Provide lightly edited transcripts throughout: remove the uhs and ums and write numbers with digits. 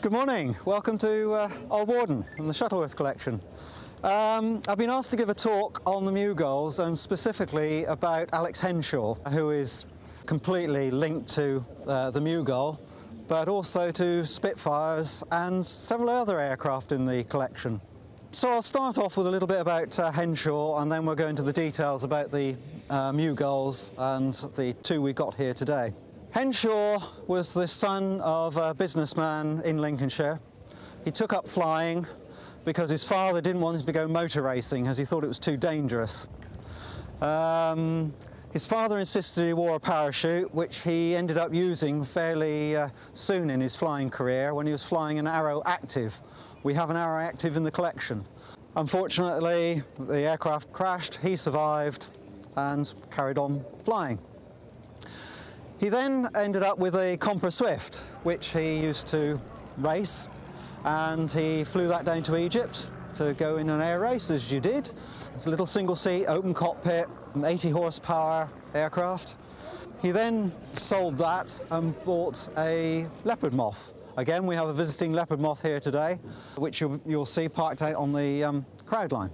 Good morning, welcome to Old Warden and the Shuttleworth collection. I've been asked to give a talk on the Mew Gulls and specifically about Alex Henshaw, who is completely linked to the Mew Gull, but also to Spitfires and several other aircraft in the collection. So I'll start off with a little bit about Henshaw, and then we'll go into the details about the Mew Gulls and the two we got here today. Henshaw was the son of a businessman in Lincolnshire. He took up flying because his father didn't want him to go motor racing as he thought it was too dangerous. His father insisted he wore a parachute, which he ended up using fairly soon in his flying career when he was flying an Arrow Active. We have an Arrow Active in the collection. Unfortunately, the aircraft crashed, he survived and carried on flying. He then ended up with a Compra Swift, which he used to race, and he flew that down to Egypt to go in an air race, as you did. It's a little single-seat, open cockpit, 80 horsepower aircraft. He then sold that and bought a Leopard Moth. Again, we have a visiting Leopard Moth here today, which you'll see parked out on the crowd line.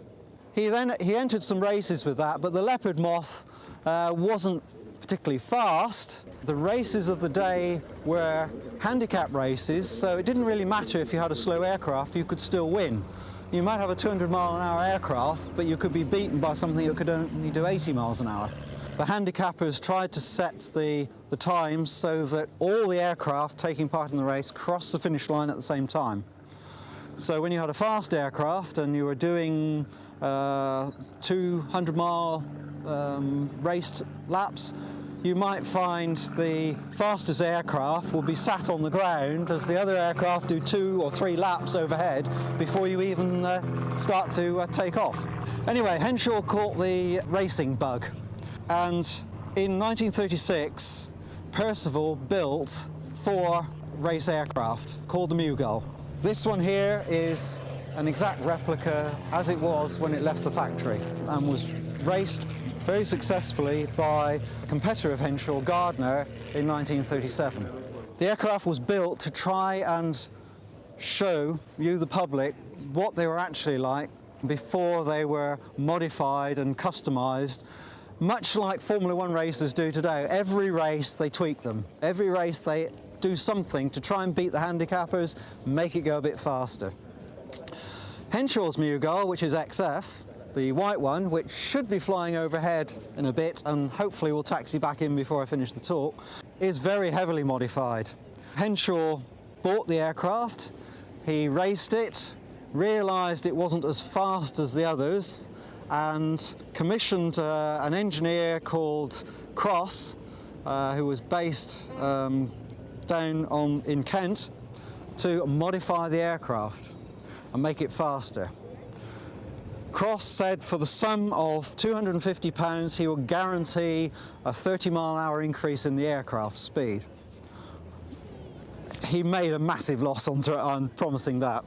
He entered some races with that, but the Leopard Moth wasn't particularly fast. The races of the day were handicap races, so it didn't really matter if you had a slow aircraft, you could still win. You might have a 200-mile-an-hour aircraft, but you could be beaten by something that could only do 80 miles an hour. The handicappers tried to set the times so that all the aircraft taking part in the race crossed the finish line at the same time. So when you had a fast aircraft and you were doing 200-mile raced laps, you might find the fastest aircraft will be sat on the ground as the other aircraft do 2 or 3 laps overhead before you even start to take off. Anyway, Henshaw caught the racing bug, and in 1936 Percival built 4 race aircraft called the Mew Gull. This one here is an exact replica as it was when it left the factory and was raced very successfully by a competitor of Henshaw, Gardner, in 1937. The aircraft was built to try and show you, the public, what they were actually like before they were modified and customised, much like Formula One racers do today. Every race they tweak them. Every race they do something to try and beat the handicappers, make it go a bit faster. Henshaw's Mew Gull, which is XF, the white one, which should be flying overhead in a bit and hopefully will taxi back in before I finish the talk, is very heavily modified. Henshaw bought the aircraft, he raced it, realised it wasn't as fast as the others, and commissioned an engineer called Cross, who was based down in Kent, to modify the aircraft and make it faster. Cross said for the sum of £250 he would guarantee a 30-mile-an-hour increase in the aircraft speed. He made a massive loss on promising that.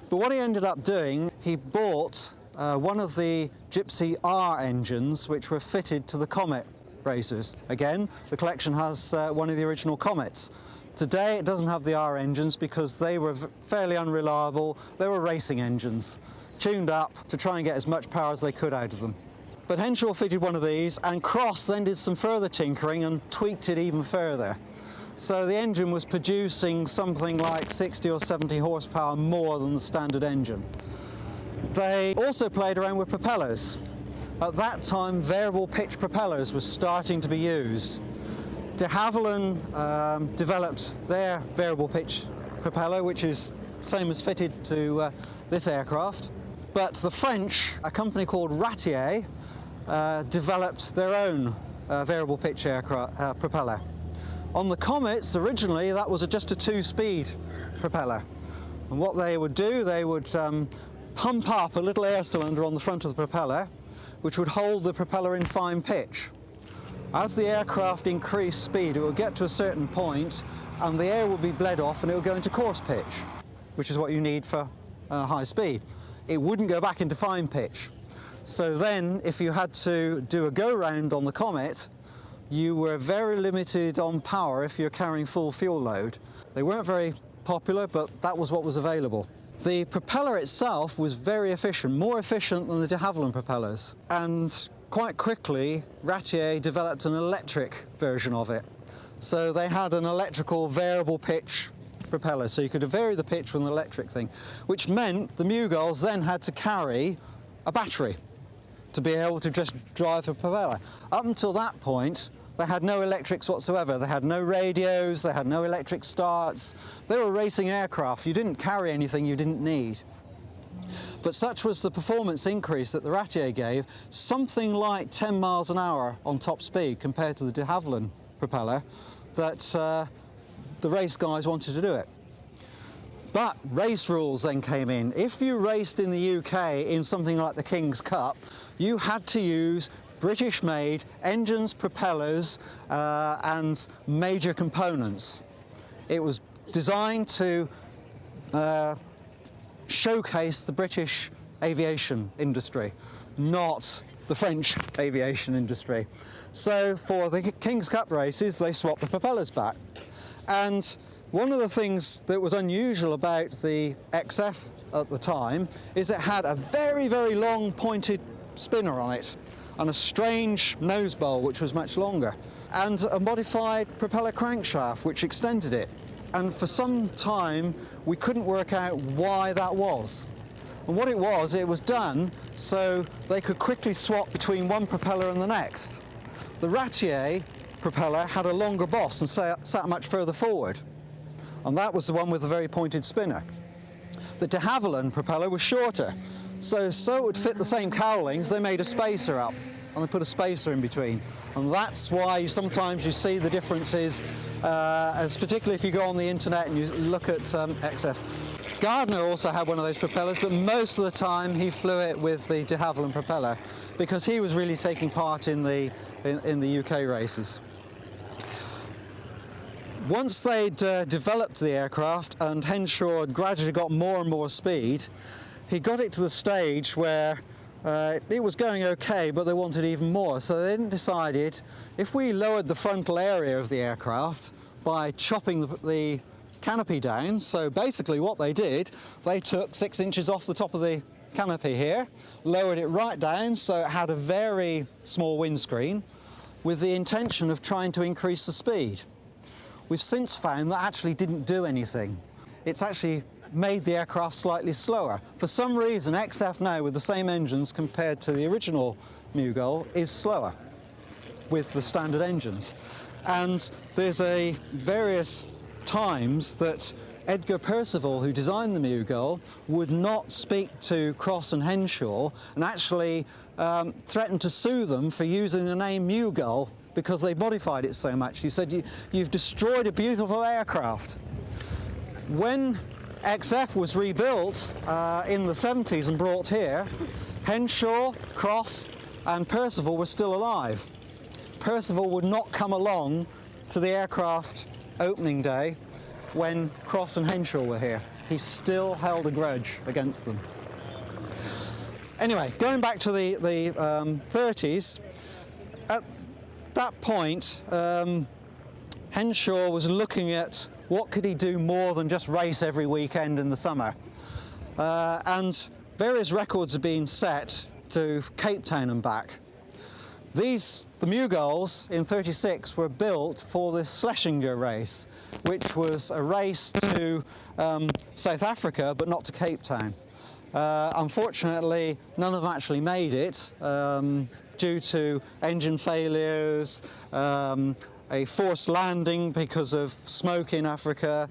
But what he ended up doing, he bought one of the Gypsy R engines which were fitted to the Comet racers. Again, the collection has one of the original Comets. Today it doesn't have the R engines because they were fairly unreliable. They were racing engines, tuned up to try and get as much power as they could out of them. But Henshaw fitted one of these, and Cross then did some further tinkering and tweaked it even further. So the engine was producing something like 60 or 70 horsepower more than the standard engine. They also played around with propellers. At that time, variable pitch propellers were starting to be used. De Havilland developed their variable pitch propeller, which is same as fitted to this aircraft. But the French, a company called Ratier, developed their own variable pitch aircraft propeller. On the Comets, originally, that was just a 2-speed propeller. And what they would do, they would pump up a little air cylinder on the front of the propeller, which would hold the propeller in fine pitch. As the aircraft increased speed, it would get to a certain point, and the air would be bled off and it would go into coarse pitch, which is what you need for high speed. It wouldn't go back into fine pitch. So then, if you had to do a go-round on the Comet, you were very limited on power if you're carrying full fuel load. They weren't very popular, but that was what was available. The propeller itself was very efficient, more efficient than the de Havilland propellers. And quite quickly, Ratier developed an electric version of it. So they had an electrical variable pitch propeller, so you could vary the pitch with an electric thing, which meant the Mew Gulls then had to carry a battery to be able to just drive the propeller. Up until that point, they had no electrics whatsoever. They had no radios, they had no electric starts. They were racing aircraft. You didn't carry anything you didn't need. But such was the performance increase that the Ratier gave, something like 10 miles an hour on top speed compared to the de Havilland propeller, that the race guys wanted to do it. But race rules then came in. If you raced in the UK in something like the King's Cup, you had to use British-made engines, propellers, and major components. It was designed to showcase the British aviation industry, not the French aviation industry. So for the King's Cup races, they swapped the propellers back. And one of the things that was unusual about the XF at the time is it had a very, very long pointed spinner on it and a strange nose bowl which was much longer, and a modified propeller crankshaft which extended it. And for some time we couldn't work out why that was. And what it was done so they could quickly swap between one propeller and the next. The Ratier propeller had a longer boss and sat much further forward, and that was the one with the very pointed spinner. The de Havilland propeller was shorter, so it would fit the same cowlings. They made a spacer up and they put a spacer in between, and that's why sometimes you see the differences, as particularly if you go on the internet and you look at XF. Gardner also had one of those propellers, but most of the time he flew it with the de Havilland propeller because he was really taking part in the UK races. Once they'd developed the aircraft and Henshaw had gradually got more and more speed, he got it to the stage where it was going okay, but they wanted even more. So they then decided, if we lowered the frontal area of the aircraft by chopping the canopy down, so basically what they did, they took 6 inches off the top of the canopy here, lowered it right down so it had a very small windscreen, with the intention of trying to increase the speed. We've since found that actually didn't do anything. It's actually made the aircraft slightly slower. For some reason, XF now, with the same engines compared to the original Mew Gull, is slower with the standard engines. And there's various times that Edgar Percival, who designed the Mew Gull, would not speak to Cross and Henshaw and actually threatened to sue them for using the name Mew Gull because they modified it so much. He said, you've destroyed a beautiful aircraft. When XF was rebuilt in the 70s and brought here, Henshaw, Cross and Percival were still alive. Percival would not come along to the aircraft opening day when Cross and Henshaw were here. He still held a grudge against them. Anyway, going back to the 30s, at that point, Henshaw was looking at what could he do more than just race every weekend in the summer. And various records have been set to Cape Town and back. The Mew Gulls in 36 were built for the Schlesinger race, which was a race to South Africa, but not to Cape Town. Unfortunately, none of them actually made it due to engine failures, a forced landing because of smoke in Africa,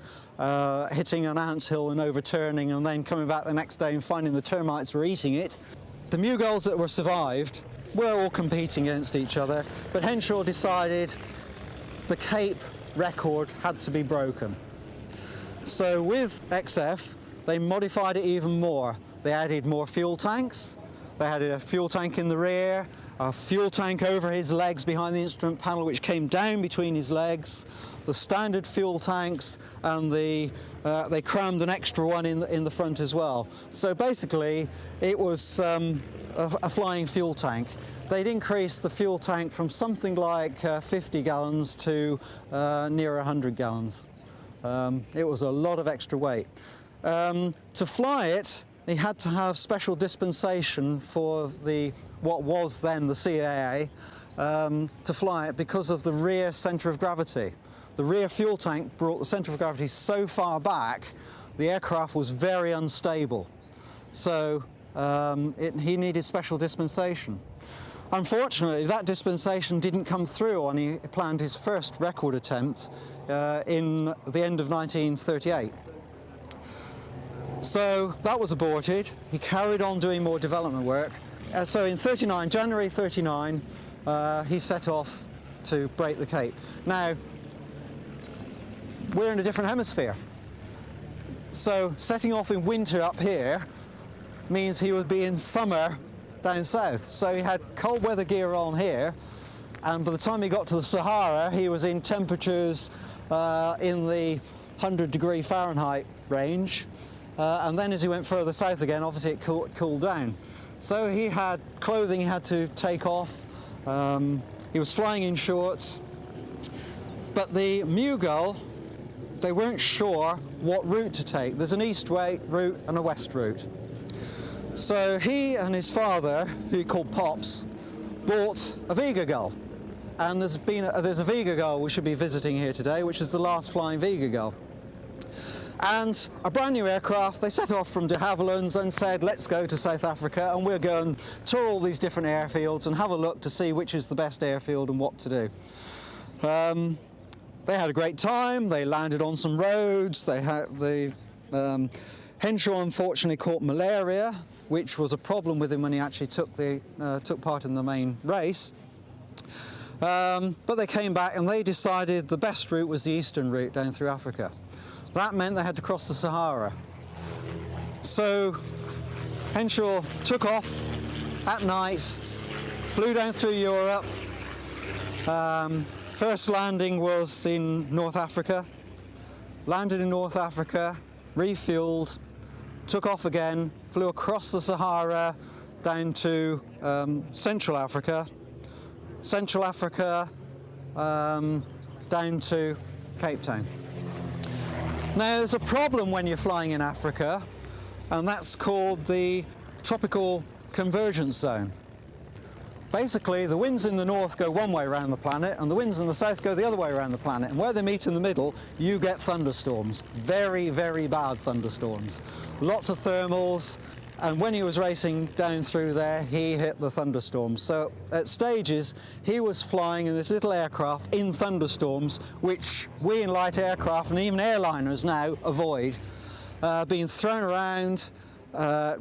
hitting an anthill and overturning, and then coming back the next day and finding the termites were eating it. The Mew Gulls that were survived were all competing against each other, but Henshaw decided the Cape record had to be broken. So with XF, they modified it even more. They added more fuel tanks. They added a fuel tank in the rear, a fuel tank over his legs behind the instrument panel, which came down between his legs, the standard fuel tanks, and they crammed an extra one in the front as well. So basically, it was a flying fuel tank. They'd increased the fuel tank from something like 50 gallons to near 100 gallons. It was a lot of extra weight. To fly it, he had to have special dispensation for what was then the CAA to fly it because of the rear centre of gravity. The rear fuel tank brought the centre of gravity so far back, the aircraft was very unstable. So he needed special dispensation. Unfortunately, that dispensation didn't come through when he planned his first record attempt in the end of 1938. So that was aborted. He carried on doing more development work. So in January 39, he set off to break the Cape. Now, we're in a different hemisphere. So setting off in winter up here means he would be in summer down south. So he had cold weather gear on here, and by the time he got to the Sahara, he was in temperatures in the 100-degree Fahrenheit range. And then as he went further south again, obviously it cooled down. So he had clothing he had to take off. He was flying in shorts. But the Mew Gull, they weren't sure what route to take. There's an east route and a west route. So he and his father, who he called Pops, bought a Vega Gull. And there's a Vega Gull we should be visiting here today, which is the last flying Vega Gull. And a brand new aircraft, they set off from de Havilland's and said, let's go to South Africa and we'll go and tour all these different airfields and have a look to see which is the best airfield and what to do. They had a great time. They landed on some roads. Henshaw unfortunately caught malaria, which was a problem with him when he actually took part in the main race. But they came back and they decided the best route was the eastern route down through Africa. That meant they had to cross the Sahara. So Henshaw took off at night, flew down through Europe. First landing was in North Africa. Landed in North Africa, refueled, took off again, flew across the Sahara down to Central Africa. Central Africa down to Cape Town. Now there's a problem when you're flying in Africa, and that's called the tropical convergence zone. Basically, the winds in the north go one way around the planet and the winds in the south go the other way around the planet, and where they meet in the middle you get thunderstorms. Very, very bad thunderstorms. Lots of thermals, and when he was racing down through there he hit the thunderstorms. So at stages he was flying in this little aircraft in thunderstorms, which we in light aircraft and even airliners now avoid, being thrown around,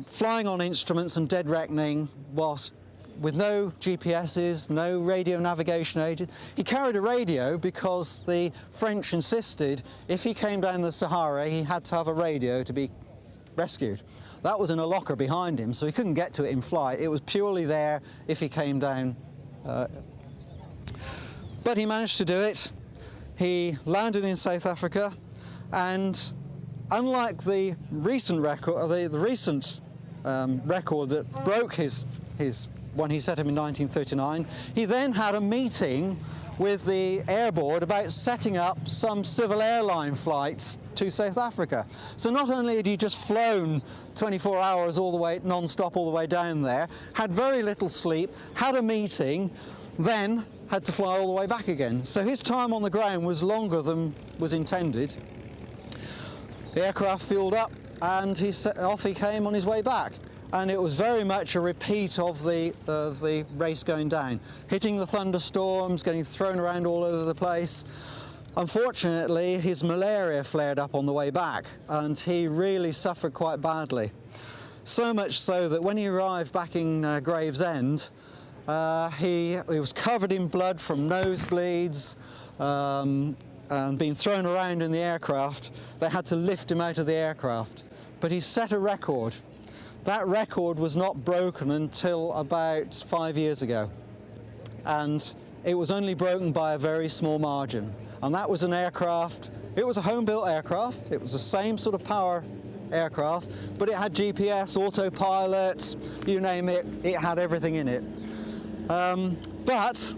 flying on instruments and dead reckoning whilst with no GPSs, no radio navigation aids. He carried a radio because the French insisted if he came down the Sahara he had to have a radio to be rescued. That was in a locker behind him, so he couldn't get to it in flight. It was purely there if he came down. But he managed to do it. He landed in South Africa, and unlike the recent record, record that broke his when he set him in 1939, he then had a meeting with the Air Board about setting up some civil airline flights to South Africa. So not only had he just flown 24 hours all the way, non-stop all the way down there, had very little sleep, had a meeting, then had to fly all the way back again. So his time on the ground was longer than was intended. The aircraft fueled up and off he came on his way back. And it was very much a repeat of the race going down, hitting the thunderstorms, getting thrown around all over the place. Unfortunately, his malaria flared up on the way back, and he really suffered quite badly. So much so that when he arrived back in Gravesend, he was covered in blood from nosebleeds and being thrown around in the aircraft. They had to lift him out of the aircraft. But he set a record. That record was not broken until about 5 years ago, and it was only broken by a very small margin. And that was an aircraft, it was a home-built aircraft, it was the same sort of power aircraft, but it had GPS, autopilot, you name it, it had everything in it. But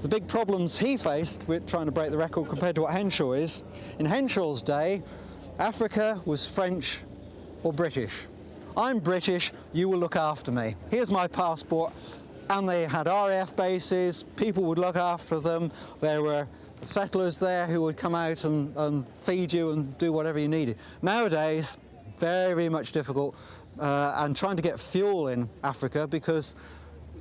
the big problems he faced with trying to break the record compared to what Henshaw is, in Henshaw's day, Africa was French or British. I'm British, you will look after me. Here's my passport. And they had RAF bases, people would look after them, there were settlers there who would come out and feed you and do whatever you needed. Nowadays, very much difficult, and trying to get fuel in Africa because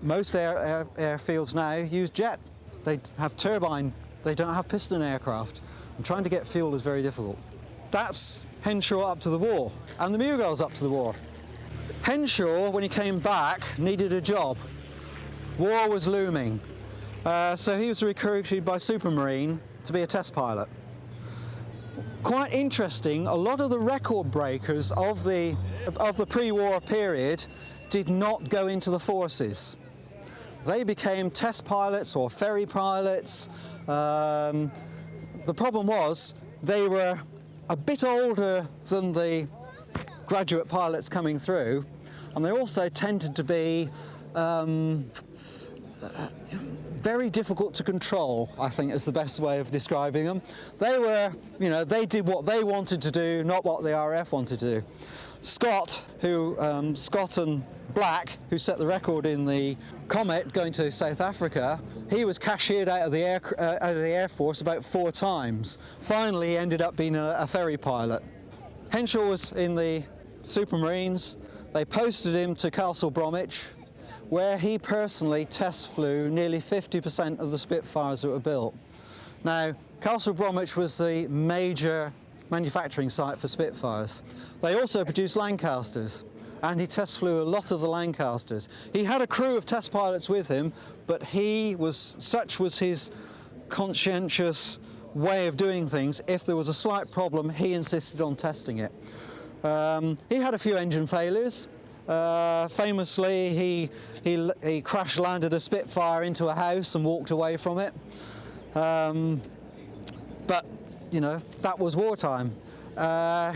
most airfields now use jet. They have turbine, they don't have piston aircraft, and trying to get fuel is very difficult. That's Henshaw up to the war, and the Mew Gull's up to the war. Henshaw, when he came back, needed a job. War was looming, so he was recruited by Supermarine to be a test pilot. Quite interesting, a lot of the record breakers of the pre-war period did not go into the forces. They became test pilots or ferry pilots. The problem was they were a bit older than the graduate pilots coming through, and they also tended to be very difficult to control, I think is the best way of describing them. They were, you know, they did what they wanted to do, not what the RAF wanted to do. Scott and Black, who set the record in the Comet going to South Africa, he was cashiered out of the Air Force about 4 times. Finally, he ended up being a ferry pilot. Henshaw was in the Supermarines. They posted him to Castle Bromwich, where he personally test flew nearly 50% of the Spitfires that were built. Now, Castle Bromwich was the major manufacturing site for Spitfires. They also produced Lancasters, and he test flew a lot of the Lancasters. He had a crew of test pilots with him, but such was his conscientious way of doing things. If there was a slight problem, he insisted on testing it. He had a few engine failures. Famously, he crash landed a Spitfire into a house and walked away from it. But, you know, that was wartime.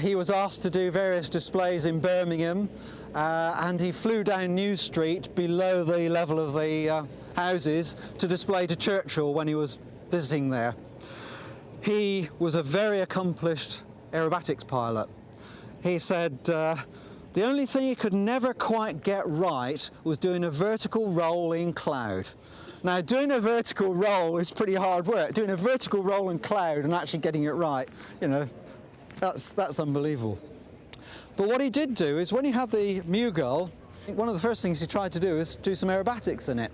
He was asked to do various displays in Birmingham, and he flew down New Street below the level of the houses to display to Churchill when he was visiting there. He was a very accomplished aerobatics pilot. He said, the only thing he could never quite get right was doing a vertical roll in cloud. Now, doing a vertical roll is pretty hard work. Doing a vertical roll in cloud and actually getting it right, you know, that's unbelievable. But what he did do is when he had the Mew Gull, one of the first things he tried to do is do some aerobatics in it.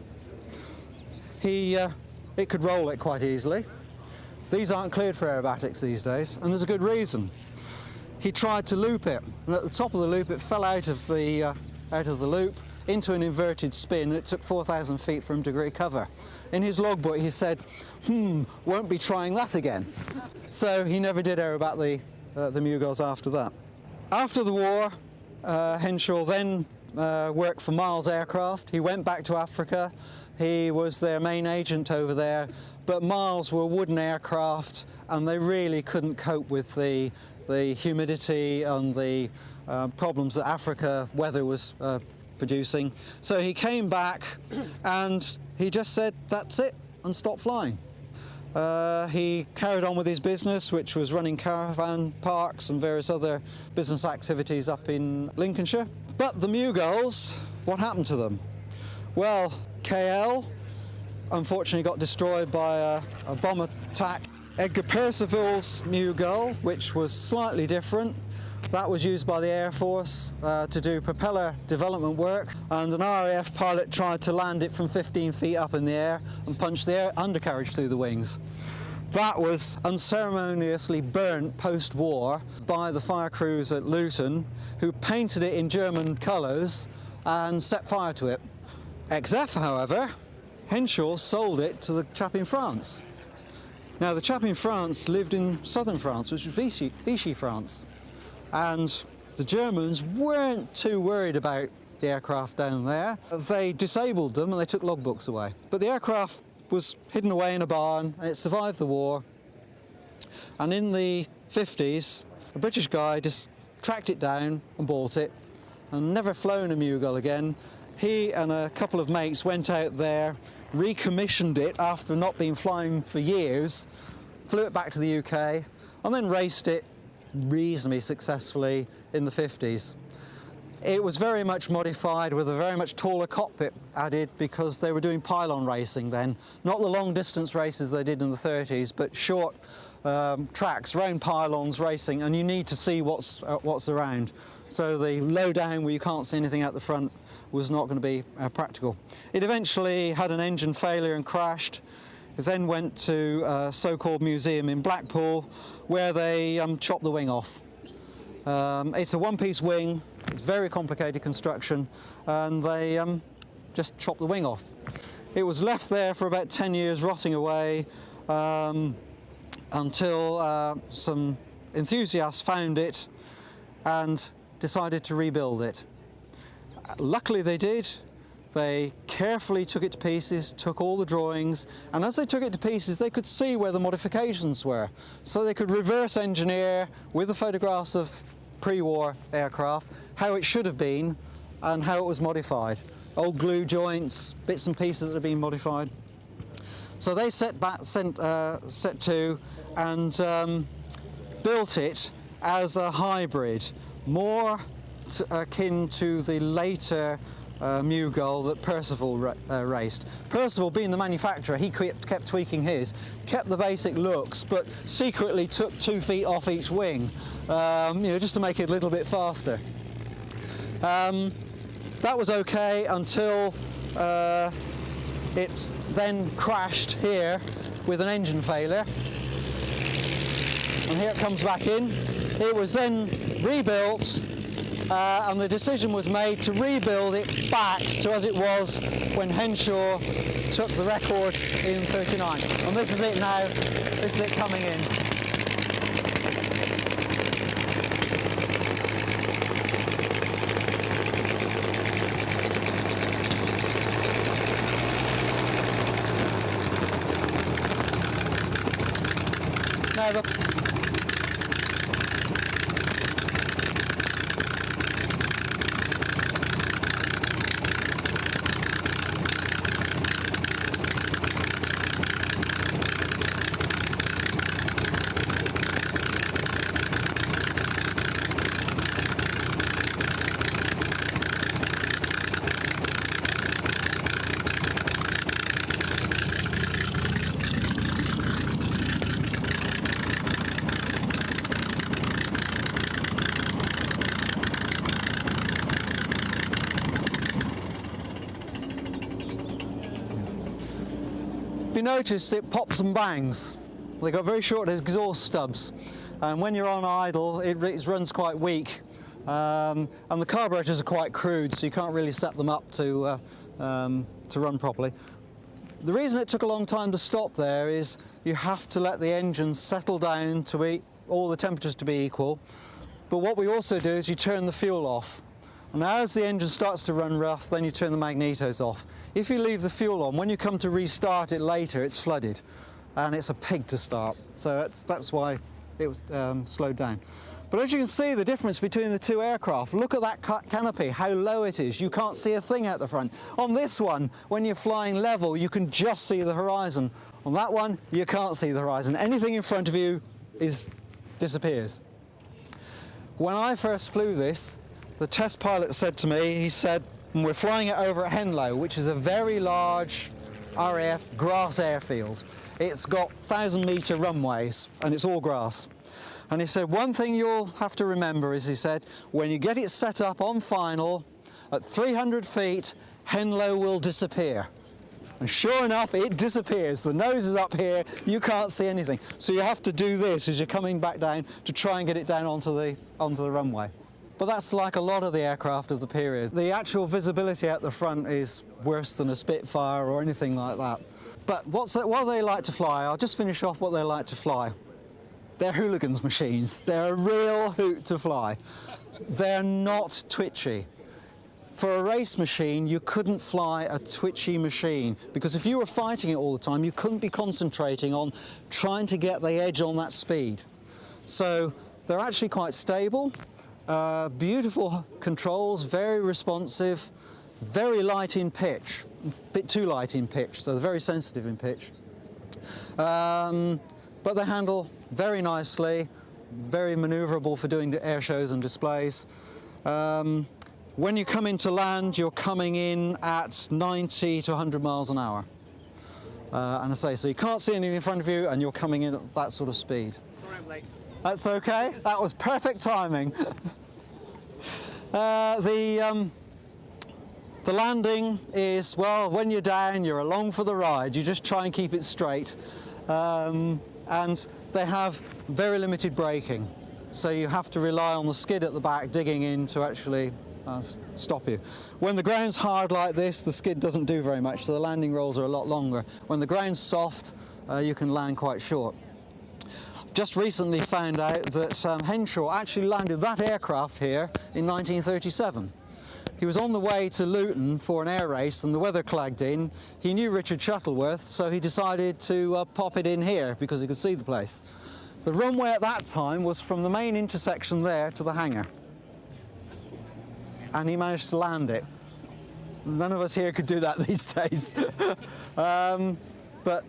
It could roll it quite easily. These aren't cleared for aerobatics these days, and there's a good reason. He tried to loop it, and at the top of the loop it fell out of the loop into an inverted spin, and it took 4,000 feet for him to recover. In his logbook he said, won't be trying that again. So he never did aerobat the Mew Gulls after that. After the war, Henshaw then worked for Miles Aircraft. He went back to Africa. He was their main agent over there, but Miles were wooden aircraft, and they really couldn't cope with the humidity and the problems that Africa weather was producing. So he came back and he just said, that's it, and stopped flying. He carried on with his business, which was running caravan parks and various other business activities up in Lincolnshire. But the Mew Gulls, what happened to them? Well, KL unfortunately got destroyed by a bomb attack. Edgar Percival's Mew Gull, which was slightly different, that was used by the Air Force to do propeller development work, and an RAF pilot tried to land it from 15 feet up in the air and punch the undercarriage through the wings. That was unceremoniously burnt post-war by the fire crews at Luton, who painted it in German colours and set fire to it. XF, however, Henshaw sold it to the chap in France. Now, the chap in France lived in southern France, which was Vichy France, and the Germans weren't too worried about the aircraft down there. They disabled them and they took logbooks away. But the aircraft was hidden away in a barn, and it survived the war. And in the 50s, a British guy just tracked it down and bought it, and never flown a Mew Gull again. He and a couple of mates went out there, recommissioned it after not being flying for years, flew it back to the UK, and then raced it reasonably successfully in the 50s. It was very much modified with a very much taller cockpit added because they were doing pylon racing then. Not the long distance races they did in the 30s, but short tracks, round pylons racing, and you need to see what's around. So the low down where you can't see anything out the front was not going to be practical. It eventually had an engine failure and crashed. It then went to a so-called museum in Blackpool where they chopped the wing off. It's a one-piece wing, it's very complicated construction, and they just chopped the wing off. It was left there for about 10 years rotting away until some enthusiasts found it and decided to rebuild it. Luckily they did. They carefully took it to pieces, took all the drawings, and as they took it to pieces they could see where the modifications were. So they could reverse engineer with the photographs of pre-war aircraft how it should have been and how it was modified. Old glue joints, bits and pieces that have been modified. So they set to and built it as a hybrid, more akin to the later Mew Gull that Percival raced. Percival, being the manufacturer, he kept tweaking his, kept the basic looks, but secretly took 2 feet off each wing, you know, just to make it a little bit faster. That was okay until it then crashed here with an engine failure, and here it comes back in. It was then rebuilt. And the decision was made to rebuild it back to as it was when Henshaw took the record in '39. And this is it now, this is it coming in. Now if you notice, it pops and bangs. They've got very short exhaust stubs, and when you're on idle it runs quite weak, and the carburetors are quite crude, so you can't really set them up to run properly. The reason it took a long time to stop there is you have to let the engine settle down to all the temperatures to be equal, but what we also do is you turn the fuel off. And as the engine starts to run rough, then you turn the magnetos off. If you leave the fuel on, when you come to restart it later, it's flooded, and it's a pig to start. So that's why it was slowed down. But as you can see, the difference between the two aircraft, look at that canopy, how low it is. You can't see a thing out the front. On this one, when you're flying level, you can just see the horizon. On that one, you can't see the horizon. Anything in front of you disappears. When I first flew this, the test pilot said to me, he said, we're flying it over at Henshaw, which is a very large RAF grass airfield. It's got 1,000-metre runways, and it's all grass. And he said, one thing you'll have to remember is, he said, when you get it set up on final, at 300 feet, Henshaw will disappear. And sure enough, it disappears. The nose is up here, you can't see anything. So you have to do this as you're coming back down to try and get it down onto the runway. But that's like a lot of the aircraft of the period. The actual visibility out the front is worse than a Spitfire or anything like that. But what do they like to fly? I'll just finish off what they like to fly. They're hooligans machines. They're a real hoot to fly. They're not twitchy. For a race machine, you couldn't fly a twitchy machine, because if you were fighting it all the time, you couldn't be concentrating on trying to get the edge on that speed. So they're actually quite stable. Beautiful controls, very responsive, very light in pitch, a bit too light in pitch, so they're very sensitive in pitch. But they handle very nicely, very manoeuvrable for doing air shows and displays. When you come into land, you're coming in at 90 to 100 miles an hour. And I say, so you can't see anything in front of you and you're coming in at that sort of speed. Sorry I'm late. That's okay, that was perfect timing. The landing is, well, when you're down, you're along for the ride. You just try and keep it straight. And they have very limited braking. So you have to rely on the skid at the back digging in to actually stop you. When the ground's hard like this, the skid doesn't do very much, so the landing rolls are a lot longer. When the ground's soft, you can land quite short. Just recently found out that Henshaw actually landed that aircraft here in 1937. He was on the way to Luton for an air race and the weather clagged in. He knew Richard Shuttleworth, so he decided to pop it in here because he could see the place. The runway at that time was from the main intersection there to the hangar. And he managed to land it. None of us here could do that these days. But,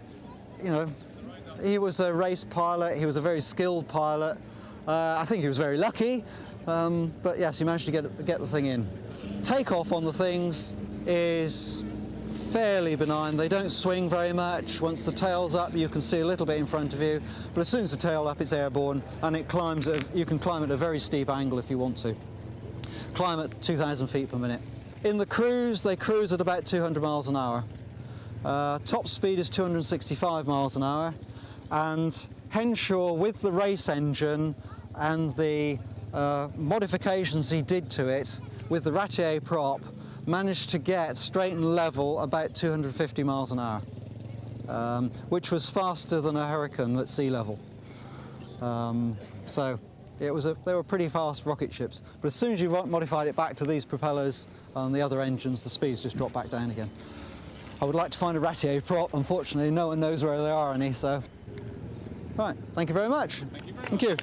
you know, he was a race pilot, he was a very skilled pilot. I think he was very lucky, but yes, he managed to get the thing in. Takeoff on the things is fairly benign. They don't swing very much. Once the tail's up, you can see a little bit in front of you, but as soon as the tail's up, it's airborne, and it climbs. You can climb at a very steep angle if you want to. Climb at 2,000 feet per minute. In the cruise, they cruise at about 200 miles an hour. Top speed is 265 miles an hour, and Henshaw, with the race engine and the modifications he did to it, with the Ratier prop, managed to get straight and level about 250 miles an hour, which was faster than a Hurricane at sea level. So they were pretty fast rocket ships. But as soon as you modified it back to these propellers and the other engines, the speeds just dropped back down again. I would like to find a Ratier prop. Unfortunately, no one knows where there are any, so... Right, thank you very much. Thank you.